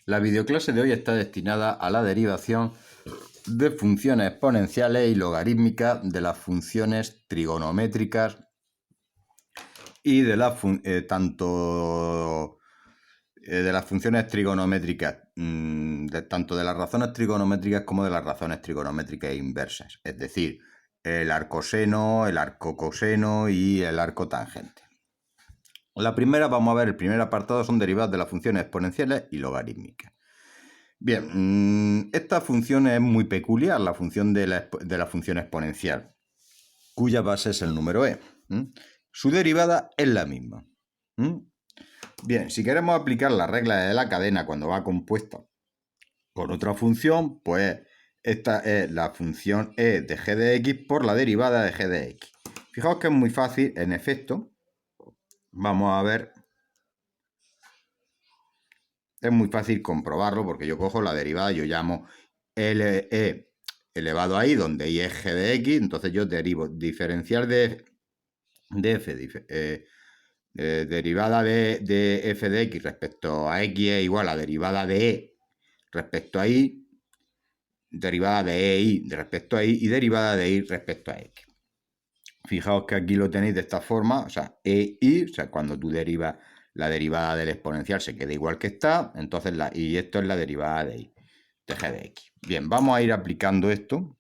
La videoclase de hoy está destinada a la derivación de funciones exponenciales y logarítmicas de las funciones trigonométricas y de las funciones trigonométricas, tanto de las razones trigonométricas como de las razones trigonométricas inversas, es decir, el arcoseno, el arcocoseno y el arcotangente. La primera, vamos a ver, el primer apartado son derivadas de las funciones exponenciales y logarítmicas. Bien, esta función es muy peculiar, la función de la función exponencial, cuya base es el número e. Su derivada es la misma. Bien, si queremos aplicar la regla de la cadena cuando va compuesta con otra función, pues esta es la función e de g de x por la derivada de g de x. Fijaos que es muy fácil, en efecto. Vamos a ver. Es muy fácil comprobarlo porque yo cojo la derivada, yo llamo LE elevado a i, donde i es g de x, entonces yo derivo diferencial de f, derivada de f de x respecto a x es igual a derivada de e respecto a y, derivada de ei respecto a y y derivada de y respecto a x. Fijaos que aquí lo tenéis de esta forma, o sea, e-i, o sea, cuando tú derivas la derivada del exponencial se queda igual que está, entonces y esto es la derivada de y, de g de x. Bien, vamos a ir aplicando esto.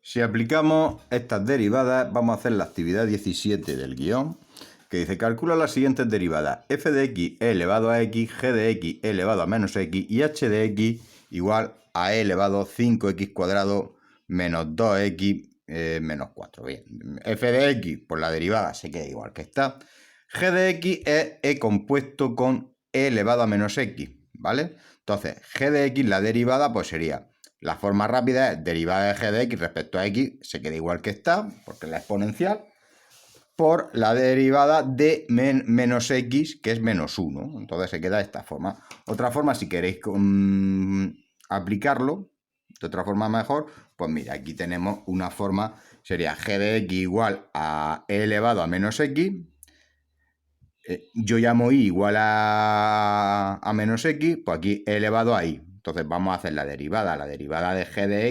Si aplicamos estas derivadas, vamos a hacer la actividad 17 del guión, que dice, calcula las siguientes derivadas, f de x elevado a x, g de x elevado a menos x y h de x igual a e elevado a 5x cuadrado menos 2x menos 4. Bien, f de x por la derivada se queda igual que está. G de x es e compuesto con e elevado a menos x, ¿vale? Entonces, g de x, la derivada, pues sería, la forma rápida es derivada de g de x respecto a x, se queda igual que está, porque es la exponencial, por la derivada de menos x, que es menos 1. Entonces se queda de esta forma. Otra forma, si queréis aplicarlo de otra forma mejor, pues mira, aquí tenemos una forma, sería g de x igual a e elevado a menos x. Yo llamo y igual a menos x, pues aquí e elevado a y. Entonces vamos a hacer la derivada de g de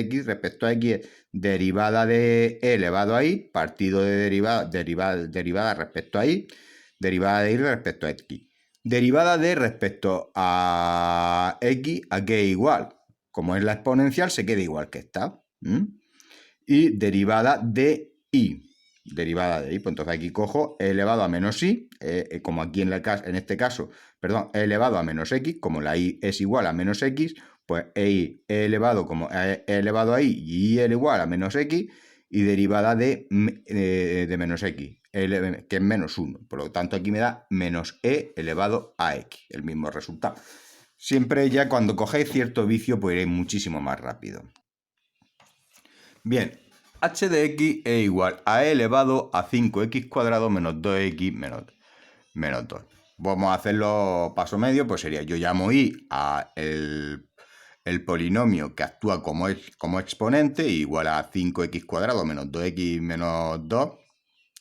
x, respecto a x, derivada de e elevado a y, partido de derivada respecto a y, derivada de y respecto a x. Derivada de respecto a x, a que es igual. Como es la exponencial, se queda igual que está. Y derivada de y. Derivada de y, pues entonces aquí cojo e elevado a menos y, como aquí en este caso, perdón, e elevado a menos x, como la y es igual a menos x, pues e elevado como e elevado a y y es igual a menos x, y derivada de menos x, que es menos 1. Por lo tanto, aquí me da menos e elevado a x, el mismo resultado. Siempre ya cuando cogéis cierto vicio, pues iréis muchísimo más rápido. Bien, h de x es igual a e elevado a 5x cuadrado menos 2x menos 2. Vamos a hacerlo paso medio, pues sería, yo llamo y a el polinomio que actúa como exponente, igual a 5x cuadrado menos 2x menos 2.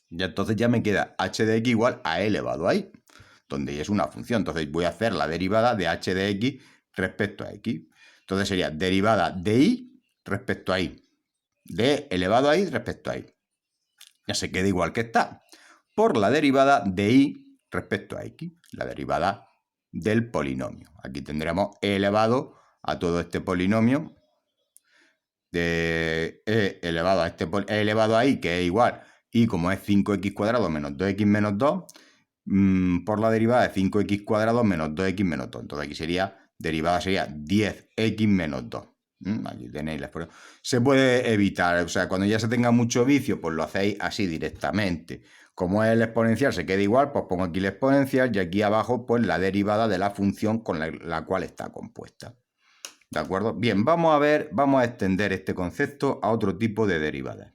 Y entonces ya me queda h de x igual a e elevado a y, donde y es una función. Entonces voy a hacer la derivada de h de x respecto a x. Entonces sería derivada de y respecto a y, de elevado a y respecto a y. Ya se queda igual que está, por la derivada de y respecto a x, la derivada del polinomio. Aquí tendremos e elevado a todo este polinomio de e elevado a e elevado a y, que es igual, y como es 5x cuadrado menos 2x menos 2, por la derivada de 5x cuadrado menos 2x menos 2. Entonces aquí derivada sería 10x menos 2. Aquí tenéis la expresión. Se puede evitar, o sea, cuando ya se tenga mucho vicio, pues lo hacéis así directamente. Como es el exponencial, se queda igual, pues pongo aquí el exponencial y aquí abajo, pues la derivada de la función con la cual está compuesta. ¿De acuerdo? Bien, vamos a extender este concepto a otro tipo de derivadas.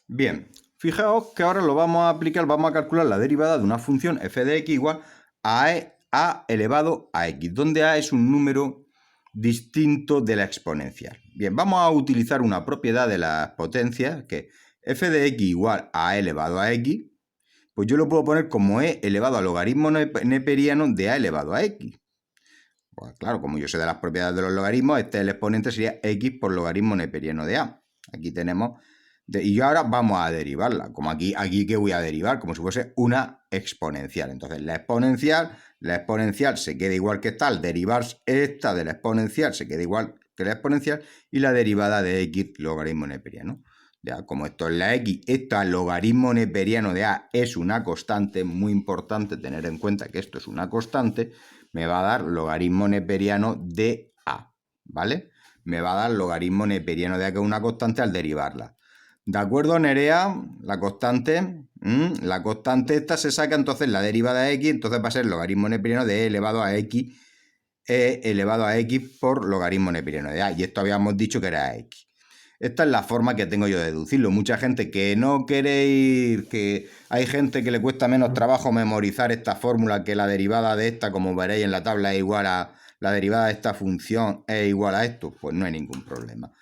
Bien, fijaos que ahora lo vamos a aplicar, vamos a calcular la derivada de una función f de x igual a elevado a x, donde a es un número distinto de la exponencial. Bien, vamos a utilizar una propiedad de las potencias, que f de x igual a elevado a x, pues yo lo puedo poner como e elevado al logaritmo neperiano de a elevado a x. Pues claro, como yo sé de las propiedades de los logaritmos, el exponente sería x por logaritmo neperiano de a. Aquí tenemos... y yo ahora vamos a derivarla. Como aquí ¿qué voy a derivar? Como si fuese una exponencial. Entonces la exponencial se queda igual que está. Al derivar esta de la exponencial se queda igual que la exponencial. Y la derivada de x logaritmo neperiano. Ya, como esto es la x, esto al logaritmo neperiano de a es una constante, muy importante tener en cuenta que esto es una constante, me va a dar logaritmo neperiano de a, ¿vale? Me va a dar logaritmo neperiano de a, que es una constante al derivarla. ¿De acuerdo, Nerea? La constante, la constante esta se saca entonces la derivada de x, entonces va a ser logaritmo neperiano de e elevado a x, elevado a x por logaritmo neperiano de a, y esto habíamos dicho que era x. Esta es la forma que tengo yo de deducirlo. Mucha gente que no queréis, que hay gente que le cuesta menos trabajo memorizar esta fórmula, que la derivada de esta, como veréis en la tabla, es igual a la derivada de esta función es igual a esto. Pues no hay ningún problema.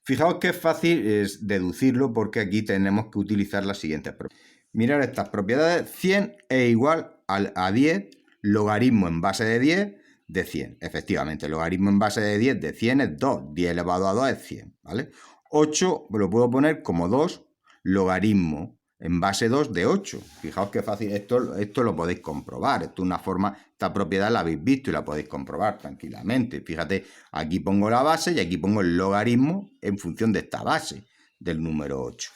Fijaos que es fácil es deducirlo, porque aquí tenemos que utilizar las siguientes propiedades. Mirad estas propiedades. 100 es igual a 10, logaritmo en base de 10 de 100. Efectivamente, el logaritmo en base de 10 de 100 es 2. 10 elevado a 2 es 100, ¿vale? 8 lo puedo poner como 2 logaritmo en base 2 de 8. Fijaos qué fácil, esto lo podéis comprobar. Esto es una forma, esta propiedad la habéis visto y la podéis comprobar tranquilamente. Fíjate, aquí pongo la base y aquí pongo el logaritmo en función de esta base del número 8.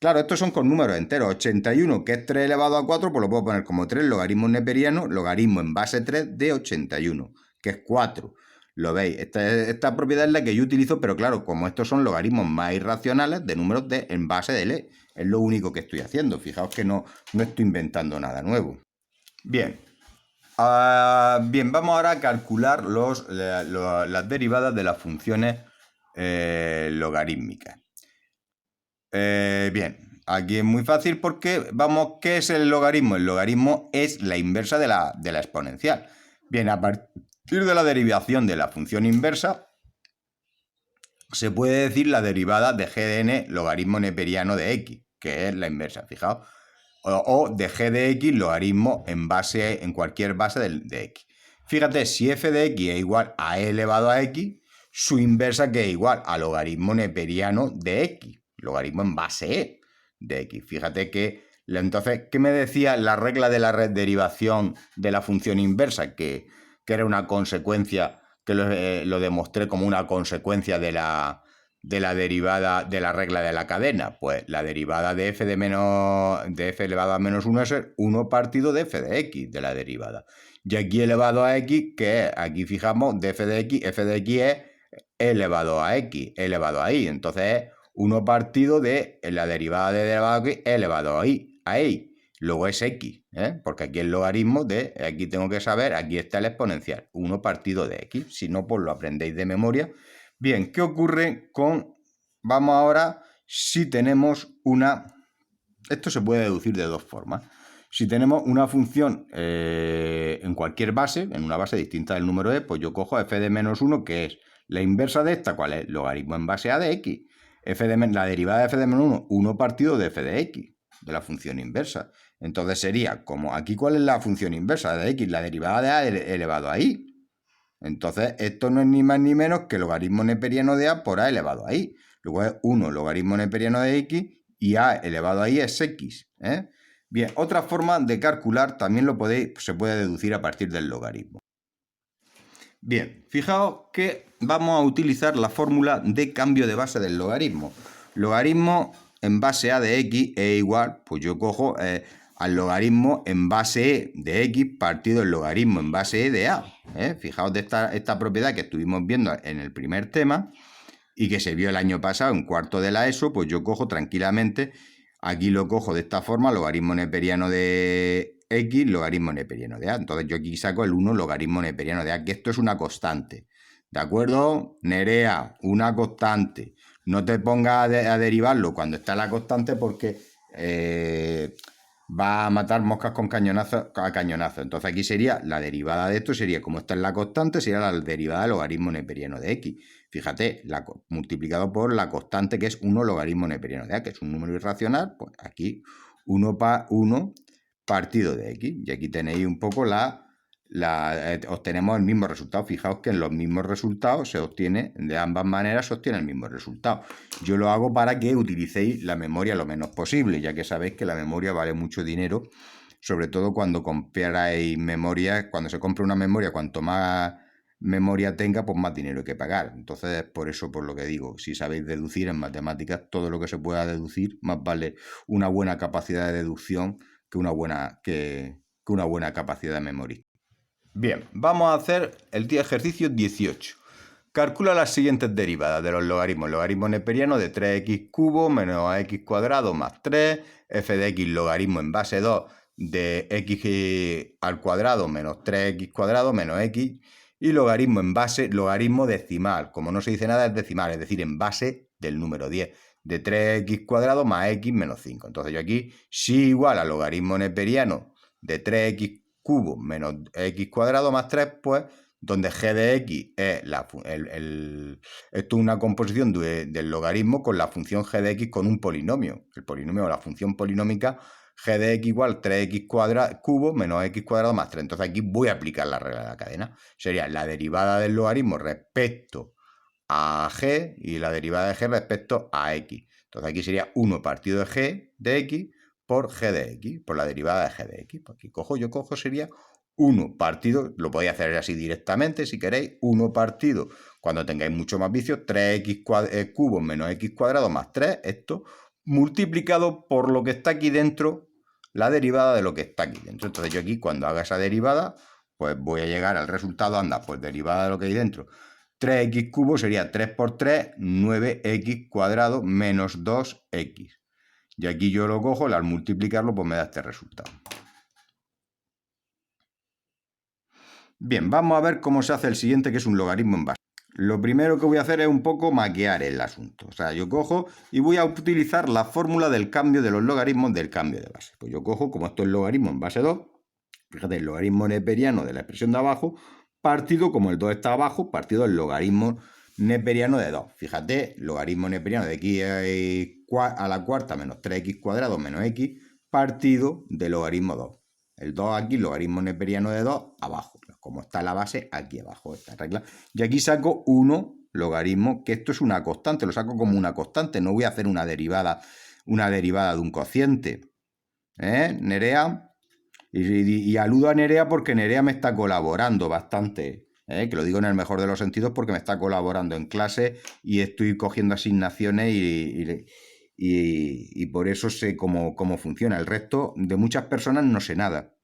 Claro, estos son con números enteros. 81, que es 3 elevado a 4, pues lo puedo poner como 3 logaritmo neperiano, logaritmo en base 3 de 81, que es 4. Lo veis, esta propiedad es la que yo utilizo, pero claro, como estos son logaritmos más irracionales de números en base de e, es lo único que estoy haciendo. Fijaos que no estoy inventando nada nuevo. Bien, bien, vamos ahora a calcular las derivadas de las funciones logarítmicas. Bien, aquí es muy fácil porque, vamos, ¿qué es el logaritmo? El logaritmo es la inversa de la exponencial. Bien, a partir de la derivación de la función inversa, se puede decir la derivada de g de n logaritmo neperiano de x, que es la inversa, fijaos, o de g de x logaritmo en cualquier base de x. Fíjate, si f de x es igual a e elevado a x, su inversa que es igual a logaritmo neperiano de x, logaritmo en base e de x. Fíjate que, entonces, ¿qué me decía la regla de la derivación de la función inversa? Que era una consecuencia, que lo demostré como una consecuencia de la derivada de la regla de la cadena. Pues la derivada de f elevado a menos 1 es 1 partido de f de x, de la derivada. Y aquí elevado a x, que es, aquí fijamos, de f de x es elevado a x, elevado a y. Entonces es 1 partido de la derivada de elevado a x elevado a y. Luego es x, porque aquí el logaritmo de, aquí tengo que saber, aquí está el exponencial, 1 partido de x. Si no, pues lo aprendéis de memoria. Bien, ¿qué ocurre con, vamos ahora, si tenemos una, esto se puede deducir de dos formas. Si tenemos una función en cualquier base, en una base distinta del número e, pues yo cojo f de menos 1, que es la inversa de esta, ¿cuál es? Logaritmo en base a de x. La derivada de f de menos 1, 1 partido de f de x, de la función inversa. Entonces sería como, aquí, ¿cuál es la función inversa de x? La derivada de a elevado a y. Entonces, esto no es ni más ni menos que logaritmo neperiano de a por a elevado a y. Luego es 1 logaritmo neperiano de x y a elevado a y es x. Bien, otra forma de calcular también se puede deducir a partir del logaritmo. Bien, fijaos que vamos a utilizar la fórmula de cambio de base del logaritmo. Logaritmo en base a de x es igual, pues yo cojo al logaritmo en base e de x partido el logaritmo en base e de a. Fijaos de esta propiedad que estuvimos viendo en el primer tema y que se vio el año pasado en cuarto de la ESO, pues yo cojo tranquilamente, aquí lo cojo de esta forma, logaritmo neperiano de x, logaritmo neperiano de a. Entonces yo aquí saco el 1 logaritmo neperiano de a, que esto es una constante. ¿De acuerdo? Nerea, una constante. No te pongas a derivarlo cuando está la constante, porque va a matar moscas con cañonazo a cañonazo. Entonces aquí sería la derivada de esto, sería como esta es la constante, sería la derivada del logaritmo neperiano de x. Fíjate, multiplicado por la constante, que es 1 logaritmo neperiano de a, que es un número irracional. Pues aquí 1 partido de x. Y aquí tenéis un poco obtenemos el mismo resultado. Fijaos que en los mismos resultados se obtiene, de ambas maneras se obtiene el mismo resultado. Yo lo hago para que utilicéis la memoria lo menos posible, ya que sabéis que la memoria vale mucho dinero, sobre todo cuando compráis memoria. Cuando se compra una memoria, cuanto más memoria tenga, pues más dinero hay que pagar. Entonces, por eso, por lo que digo, si sabéis deducir en matemáticas, todo lo que se pueda deducir, más vale una buena capacidad de deducción que una buena capacidad de memoria. Bien, vamos a hacer el ejercicio 18. Calcula las siguientes derivadas de los logaritmos. Logaritmo neperiano de 3x cubo menos ax cuadrado más 3, f de x logaritmo en base 2 de x al cuadrado menos 3x cuadrado menos x, y logaritmo en base, logaritmo decimal. Como no se dice nada, es decimal, es decir, en base del número 10, de 3x cuadrado más x menos 5. Entonces yo aquí, si igual a logaritmo neperiano de 3x cubo menos x cuadrado más 3, pues donde g de x es esto es una composición del logaritmo con la función g de x con un polinomio. El polinomio o la función polinómica g de x igual 3x cubo menos x cuadrado más 3. Entonces aquí voy a aplicar la regla de la cadena. Sería la derivada del logaritmo respecto a g y la derivada de g respecto a x. Entonces aquí sería 1 partido de g de x por g de x, por la derivada de g de x. Pues aquí yo cojo sería 1 partido, lo podéis hacer así directamente si queréis, 1 partido, cuando tengáis mucho más vicios, 3x cubo menos x cuadrado más 3, esto multiplicado por lo que está aquí dentro, la derivada de lo que está aquí dentro. Entonces yo aquí cuando haga esa derivada, pues voy a llegar al resultado, anda, pues derivada de lo que hay dentro. 3x cubo sería 3 por 3, 9x cuadrado menos 2x. Y aquí yo lo cojo, al multiplicarlo, pues me da este resultado. Bien, vamos a ver cómo se hace el siguiente, que es un logaritmo en base. Lo primero que voy a hacer es un poco maquear el asunto. O sea, yo cojo y voy a utilizar la fórmula del cambio de los logaritmos del cambio de base. Pues yo cojo, como esto es logaritmo en base 2, fíjate, el logaritmo neperiano de la expresión de abajo, partido, como el 2 está abajo, partido el logaritmo neperiano de 2. Fíjate, logaritmo neperiano de x a la cuarta menos 3x cuadrado menos x, partido de logaritmo 2. El 2 aquí, logaritmo neperiano de 2, abajo. Como está la base, aquí abajo, esta regla. Y aquí saco 1 logaritmo, que esto es una constante, lo saco como una constante. No voy a hacer una derivada de un cociente. Nerea? Y aludo a Nerea porque Nerea me está colaborando bastante. Que lo digo en el mejor de los sentidos porque me está colaborando en clase y estoy cogiendo asignaciones y por eso sé cómo funciona. El resto de muchas personas no sé nada.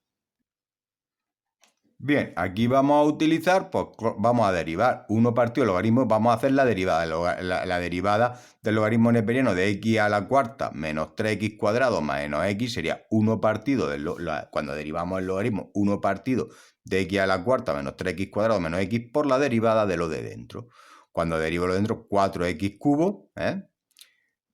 Bien, aquí vamos a utilizar, pues vamos a derivar 1 partido del logaritmo, vamos a hacer la derivada, la derivada del logaritmo neperiano de x a la cuarta menos 3x cuadrado menos x sería 1 partido, cuando derivamos el logaritmo, 1 partido de x a la cuarta menos 3x cuadrado menos x por la derivada de lo de dentro. Cuando derivo lo de dentro, 4x cubo,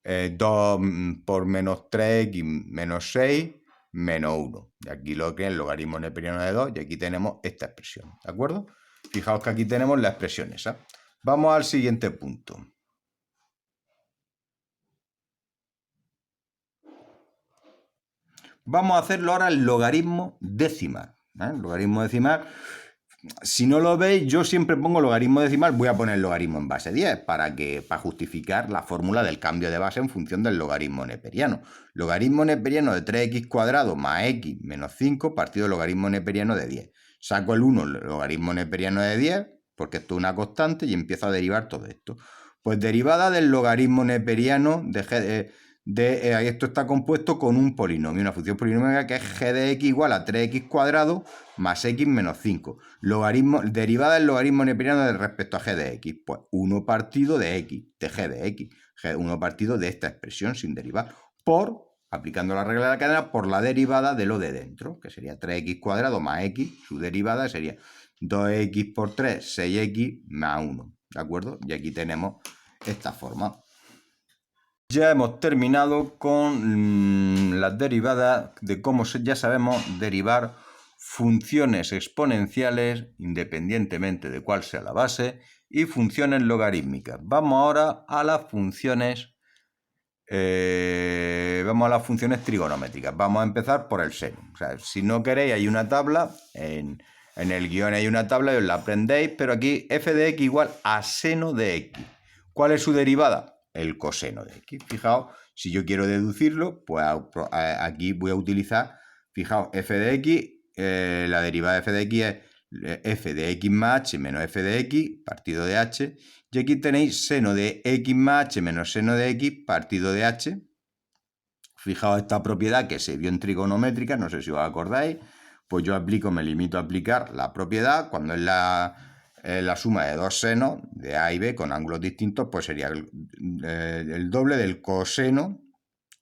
2 por menos 3x menos 6, menos 1. Y aquí lo que es el logaritmo neperiano de 2, y aquí tenemos esta expresión, ¿de acuerdo? Fijaos que aquí tenemos la expresión esa. Vamos al siguiente punto. Vamos a hacerlo ahora el logaritmo decimal. El logaritmo decimal, si no lo veis, yo siempre pongo logaritmo decimal, voy a poner logaritmo en base 10 para justificar la fórmula del cambio de base en función del logaritmo neperiano. Logaritmo neperiano de 3x cuadrado más x menos 5 partido logaritmo neperiano de 10. Saco el 1, logaritmo neperiano de 10, porque esto es una constante, y empiezo a derivar todo esto. Pues derivada del logaritmo neperiano esto está compuesto con un polinomio, una función polinómica que es g de x igual a 3x cuadrado más x menos 5. Derivada del logaritmo neperiano respecto a g de x, pues 1 partido de x, de g de x, 1 partido de esta expresión sin derivar, aplicando la regla de la cadena, por la derivada de lo de dentro, que sería 3x cuadrado más x, su derivada sería 2x por 3, 6x más 1, ¿de acuerdo? Y aquí tenemos esta forma. Ya hemos terminado con las derivadas de cómo ya sabemos derivar funciones exponenciales independientemente de cuál sea la base y funciones logarítmicas. Vamos ahora a las funciones vamos a las funciones trigonométricas. Vamos a empezar por el seno. O sea, si no queréis, hay una tabla, en el guión hay una tabla y os la aprendéis, pero aquí f de x igual a seno de x. ¿Cuál es su derivada? El coseno de x. Fijaos, si yo quiero deducirlo, pues aquí voy a utilizar, fijaos, f de x, la derivada de f de x es f de x más h menos f de x partido de h, y aquí tenéis seno de x más h menos seno de x partido de h. Fijaos esta propiedad que se vio en trigonométrica, no sé si os acordáis, pues yo me limito a aplicar la propiedad cuando es la suma de dos senos de A y B con ángulos distintos, pues sería el doble del coseno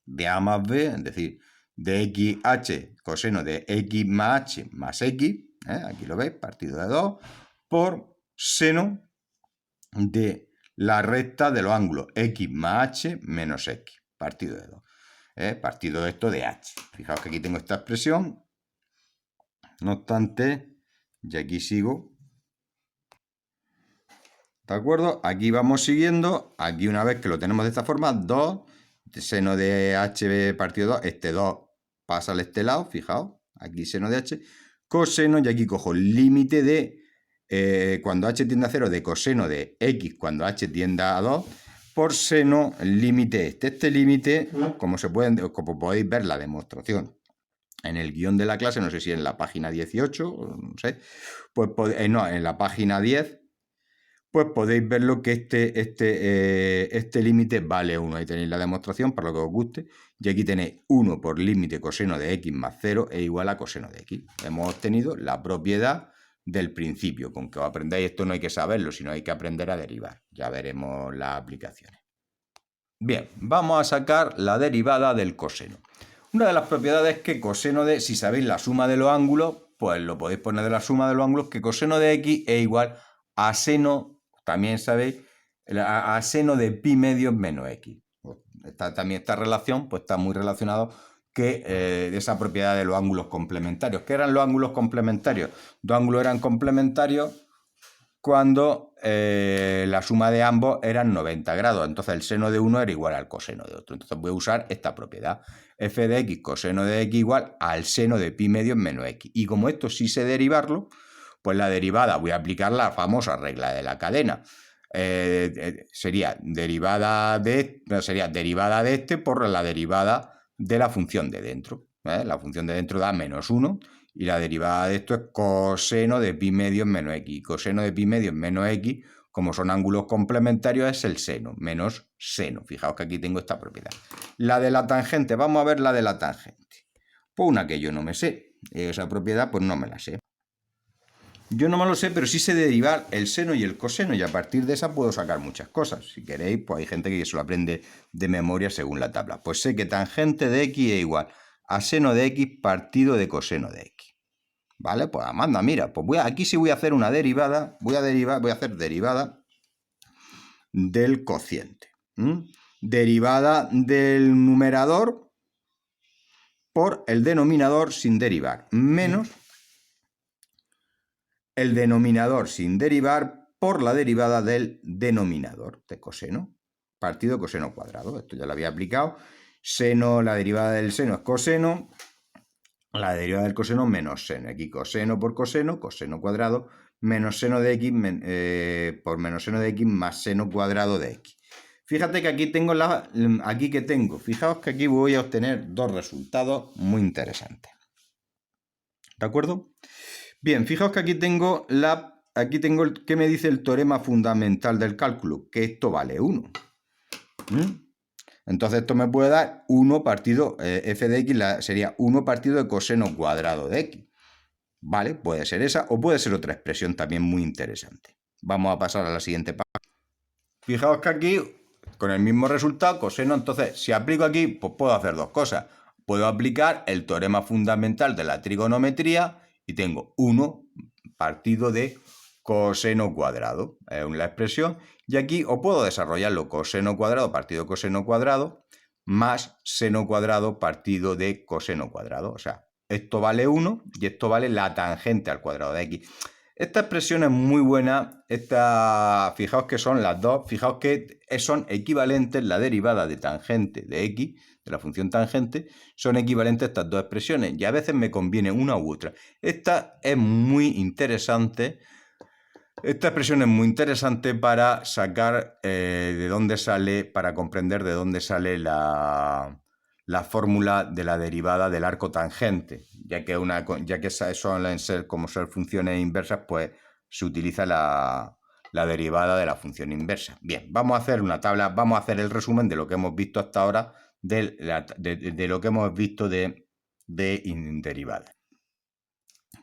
de A más B, es decir, de xh, coseno de x más h más x, aquí lo veis, partido de 2, por seno de la recta de los ángulos x más h menos x, partido de 2. Partido de esto de h. Fijaos que aquí tengo esta expresión. No obstante, y aquí sigo. ¿De acuerdo? Aquí vamos siguiendo. Aquí una vez que lo tenemos de esta forma, 2, seno de h partido 2, este 2 pasa al este lado, fijaos, aquí seno de h, coseno, y aquí cojo el límite de, cuando h tiende a 0, de coseno de x cuando h tiende a 2, por seno, el límite este. Este límite, como podéis ver la demostración en el guión de la clase, no sé si en la página 18, no sé, pues no, en la página 10, pues podéis verlo que este límite vale 1. Ahí tenéis la demostración para lo que os guste. Y aquí tenéis 1 por límite coseno de x más 0 es igual a coseno de x. Hemos obtenido la propiedad del principio. Con que os aprendáis esto no hay que saberlo, sino hay que aprender a derivar. Ya veremos las aplicaciones. Bien, vamos a sacar la derivada del coseno. Una de las propiedades es que coseno de, si sabéis la suma de los ángulos, pues lo podéis poner de la suma de los ángulos, que coseno de x es igual a seno, también sabéis, a seno de pi medios menos x. También esta relación pues está muy relacionado de esa propiedad de los ángulos complementarios. ¿Qué eran los ángulos complementarios? Dos ángulos eran complementarios cuando la suma de ambos eran 90 grados. Entonces el seno de uno era igual al coseno de otro. Entonces voy a usar esta propiedad. F de x coseno de x igual al seno de pi medios menos x. Y como esto sí sé derivarlo, pues la derivada, voy a aplicar la famosa regla de la cadena. Sería derivada de este por la derivada de la función de dentro. La función de dentro da menos 1 y la derivada de esto es coseno de pi medios menos x. Coseno de pi medios menos x, como son ángulos complementarios, es el seno, menos seno. Fijaos que aquí tengo esta propiedad. La de la tangente, vamos a ver la de la tangente. Pues una que yo no me sé. Esa propiedad pues no me la sé. Yo no me lo sé, pero sí sé derivar el seno y el coseno, y a partir de esa puedo sacar muchas cosas. Si queréis, pues hay gente que se lo aprende de memoria según la tabla. Pues sé que tangente de x es igual a seno de x partido de coseno de x. ¿Vale? Pues Amanda, mira, pues aquí sí voy a hacer una derivada, voy a hacer derivada del cociente. Derivada del numerador por el denominador sin derivar, menos el denominador sin derivar por la derivada del denominador de coseno, partido coseno cuadrado. Esto ya lo había aplicado. Seno, la derivada del seno es coseno, la derivada del coseno menos seno. Aquí coseno por coseno, coseno cuadrado, menos seno de x por menos seno de x más seno cuadrado de x. Fíjate que aquí tengo fijaos que aquí voy a obtener dos resultados muy interesantes. ¿De acuerdo? Bien, fijaos que aquí tengo ¿qué me dice el teorema fundamental del cálculo? Que esto vale 1. Entonces esto me puede dar 1 partido, f de x sería 1 partido de coseno cuadrado de x. ¿Vale? Puede ser esa o puede ser otra expresión también muy interesante. Vamos a pasar a la siguiente página. Fijaos que aquí, con el mismo resultado, coseno, entonces si aplico aquí, pues puedo hacer dos cosas. Puedo aplicar el teorema fundamental de la trigonometría y tengo 1 partido de coseno cuadrado, es la expresión, y aquí o puedo desarrollarlo coseno cuadrado partido coseno cuadrado más seno cuadrado partido de coseno cuadrado, o sea, esto vale 1 y esto vale la tangente al cuadrado de x. Esta expresión es muy buena. Fijaos que son las dos, fijaos que son equivalentes, la derivada de tangente de x, de la función tangente, son equivalentes a estas dos expresiones y a veces me conviene una u otra. Esta es muy interesante. Esta expresión es muy interesante para sacar de dónde sale, para comprender de dónde sale la fórmula de la derivada del arco tangente, ya que suelen ser como ser funciones inversas, pues se utiliza la derivada de la función inversa. Bien, vamos a hacer una tabla, vamos a hacer el resumen de lo que hemos visto hasta ahora, de lo que hemos visto de derivadas.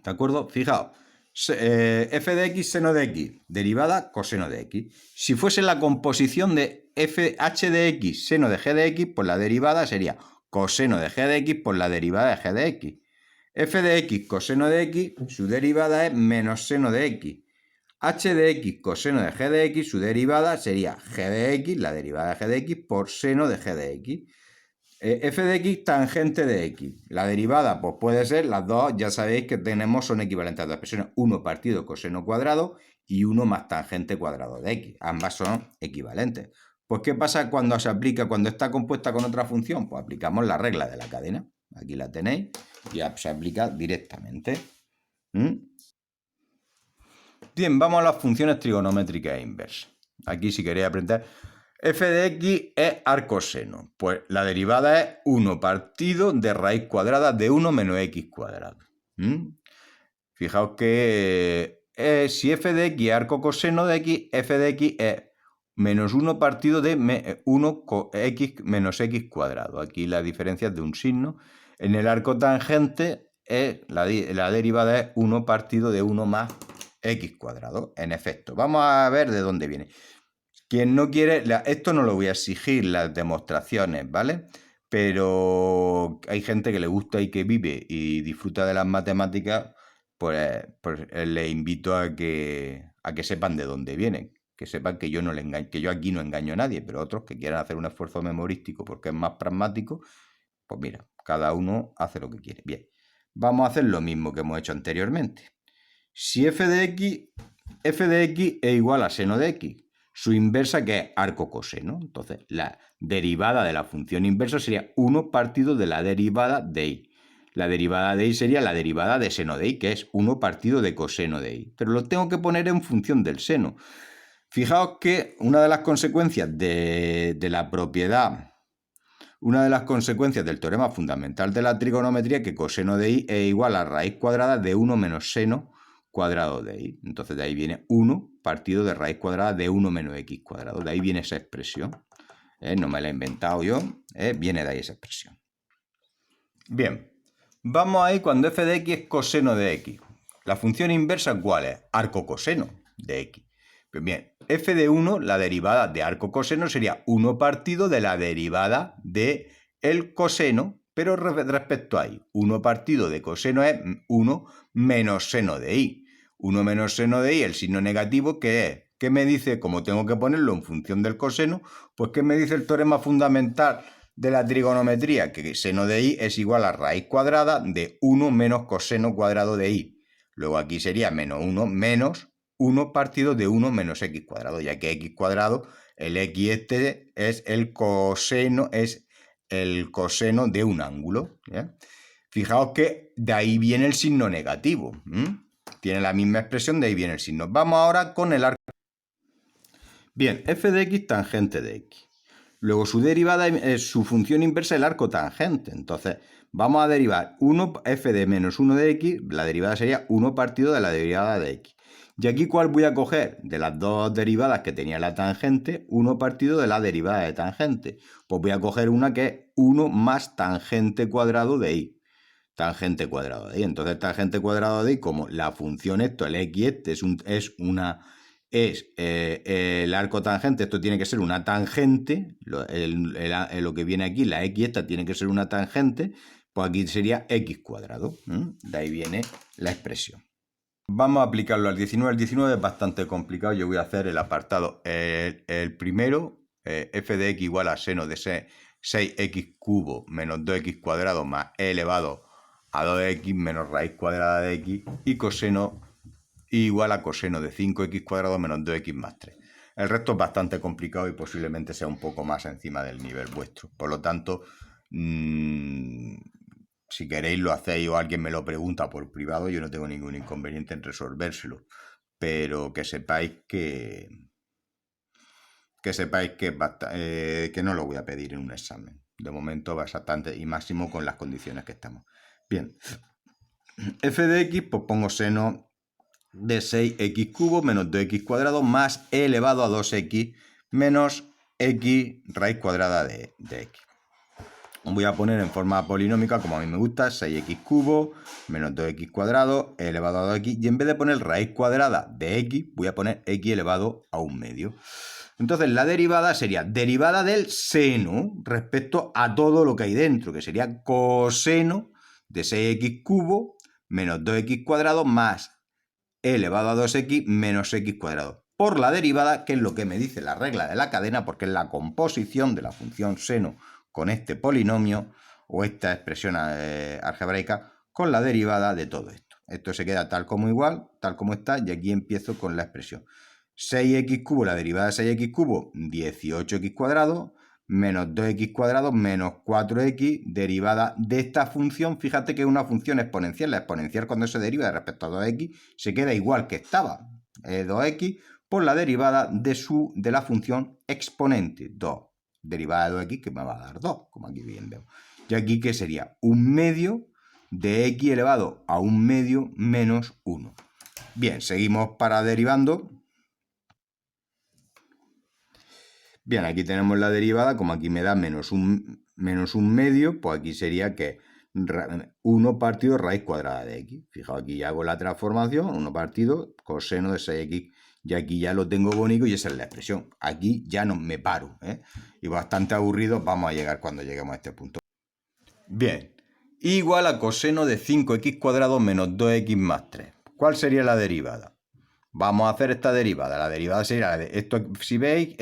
¿De acuerdo? Fijaos. F de x seno de x, derivada coseno de x. Si fuese la composición de h de x seno de g de x, pues la derivada sería coseno de g de x por la derivada de g de x. F de x coseno de x, su derivada es menos seno de x. H de x coseno de g de x, su derivada sería g de x, la derivada de g de x, por seno de g de x. F de x tangente de x. La derivada, pues puede ser, las dos ya sabéis que tenemos, son equivalentes a dos expresiones. 1 partido coseno cuadrado y 1 más tangente cuadrado de x. Ambas son equivalentes. Pues ¿qué pasa cuando se aplica, cuando está compuesta con otra función? Pues aplicamos la regla de la cadena. Aquí la tenéis y se aplica directamente. Bien, vamos a las funciones trigonométricas inversas. Aquí si queréis aprender... F de x es arcoseno. Pues la derivada es 1 partido de raíz cuadrada de 1 menos x cuadrado. Fijaos que si f de x es arco coseno de x, f de x es menos 1 partido de 1 x menos x cuadrado. Aquí la diferencia es de un signo. En el arco tangente la derivada es 1 partido de 1 más x cuadrado. En efecto, vamos a ver de dónde viene. Quien no quiere, esto no lo voy a exigir, las demostraciones, ¿vale? Pero hay gente que le gusta y que vive y disfruta de las matemáticas, pues le invito a que sepan de dónde vienen, que sepan que yo no le engaño, que yo aquí no engaño a nadie, pero otros que quieran hacer un esfuerzo memorístico porque es más pragmático, pues mira, cada uno hace lo que quiere. Bien, vamos a hacer lo mismo que hemos hecho anteriormente. Si f de x es igual a seno de x, su inversa que es arco coseno. Entonces, la derivada de la función inversa sería 1 partido de la derivada de y. La derivada de y sería la derivada de seno de y, que es 1 partido de coseno de y. Pero lo tengo que poner en función del seno. Fijaos que una de las consecuencias de la propiedad, una de las consecuencias del teorema fundamental de la trigonometría es que coseno de y es igual a raíz cuadrada de 1 menos seno cuadrado de y. Entonces de ahí viene 1 partido de raíz cuadrada de 1 menos x cuadrado. De ahí viene esa expresión. No me la he inventado yo. Viene de ahí esa expresión. Bien. Vamos ahí cuando f de x es coseno de x. La función inversa, ¿cuál es? Arco coseno de x. Pues bien, f de 1, la derivada de arco coseno sería 1 partido de la derivada de el coseno, pero respecto a y. 1 partido de coseno es 1 menos seno de y. 1 menos seno de y, el signo negativo, ¿qué es? ¿Qué me dice? Como tengo que ponerlo en función del coseno, pues ¿qué me dice el teorema fundamental de la trigonometría? Que seno de y es igual a raíz cuadrada de 1 menos coseno cuadrado de y. Luego aquí sería menos 1 menos 1 partido de 1 menos x cuadrado, ya que x cuadrado, el x este es el coseno de un ángulo. ¿Ya? Fijaos que de ahí viene el signo negativo. Tiene la misma expresión, de ahí viene el signo. Vamos ahora con el arco. Bien, f de x tangente de x. Luego su derivada es su función inversa, el arco tangente. Entonces, vamos a derivar f de menos 1 de x, la derivada sería 1 partido de la derivada de x. Y aquí, ¿cuál voy a coger? De las dos derivadas que tenía la tangente, 1 partido de la derivada de tangente. Pues voy a coger una que es 1 más tangente cuadrado de y. Tangente cuadrado de y. Entonces, tangente cuadrado de y, como la función esto, el x este, es el arco tangente, esto tiene que ser una tangente, lo que viene aquí, la x esta tiene que ser una tangente, pues aquí sería x cuadrado. De ahí viene la expresión. Vamos a aplicarlo al 19. El 19 es bastante complicado. Yo voy a hacer el apartado. El primero, f de x igual a seno de 6x cubo menos 2x cuadrado más e elevado a 2x menos raíz cuadrada de x y coseno igual a coseno de 5x cuadrado menos 2x más 3. El resto es bastante complicado y posiblemente sea un poco más encima del nivel vuestro. Por lo tanto, si queréis lo hacéis o alguien me lo pregunta por privado, yo no tengo ningún inconveniente en resolvérselo. Pero que sepáis que no lo voy a pedir en un examen. De momento va exactamente y máximo con las condiciones que estamos. Bien, f de x, pues pongo seno de 6x cubo menos 2x cuadrado más e elevado a 2x menos x raíz cuadrada de x. Voy a poner en forma polinómica, como a mí me gusta, 6x cubo menos 2x cuadrado elevado a 2x, y en vez de poner raíz cuadrada de x, voy a poner x elevado a 1/2. Entonces la derivada sería derivada del seno respecto a todo lo que hay dentro, que sería coseno de 6x cubo menos 2x cuadrado más e elevado a 2x menos x cuadrado. Por la derivada, que es lo que me dice la regla de la cadena, porque es la composición de la función seno con este polinomio o esta expresión algebraica con la derivada de todo esto. Esto se queda tal como igual, tal como está, y aquí empiezo con la expresión. 6x cubo, la derivada de 6x cubo, 18x cuadrado, menos 2x cuadrado, menos 4x, derivada de esta función. Fíjate que es una función exponencial. La exponencial, cuando se deriva respecto a 2x, se queda igual que estaba. 2x por la derivada de la función exponente, 2. Derivada de 2x, que me va a dar 2, como aquí bien vemos. Y aquí, ¿qué sería? 1/2 de x elevado a 1/2 menos 1. Bien, seguimos para derivando. Bien, aquí tenemos la derivada, como aquí me da menos un medio, pues aquí sería que 1 partido raíz cuadrada de x. Fijaos, aquí ya hago la transformación, 1 partido coseno de 6x, y aquí ya lo tengo bonito y esa es la expresión. Aquí ya no me paro, y bastante aburrido vamos a llegar cuando lleguemos a este punto. Bien, igual a coseno de 5x cuadrado menos 2x más 3. ¿Cuál sería la derivada? Vamos a hacer esta derivada. La derivada sería esto, si veis,